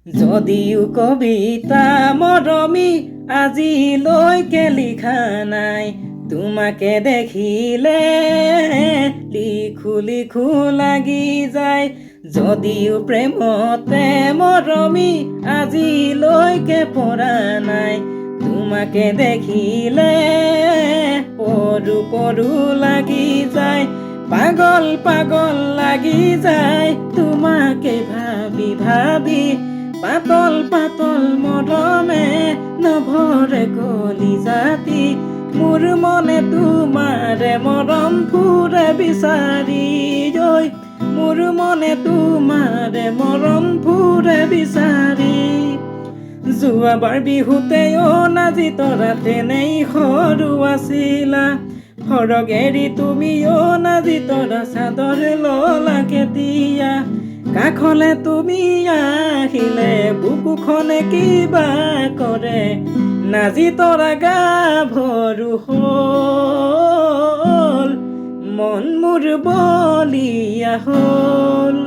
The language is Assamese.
যদিও কবিতা মৰমী আজিলৈকে লিখা নাই, তোমাকে দেখিলে লিখো লিখো লাগি যায়। যদিও প্ৰেমতে মৰমী আজিলৈকে পৰা নাই, তোমাকে দেখিলে পৰো পৰো লাগি যায়। পাগল পাগল লাগি যায় তোমাকে ভাবি ভাবি, পাতল পাতল মৰমে নভৰে কলিজাতি। মোৰ মনে তোমাৰে মৰম ফুৰে বিচাৰি, ঐ মোৰ মনে তোমাৰে মৰম ফুৰে বিচাৰি। যোৱাবাৰ বিহুতে নাজি তৰা তেনেই সৰু আছিলা, সৰগ এৰি তুমি নাজি তৰা চাদৰ ললা কেতিয়া। কাষলে তুমি আহিলে বুকুখনে কিবা কৰে, নাজি তৰা গাভৰু হ'ল, মন মোৰ বলিয়া হ'ল।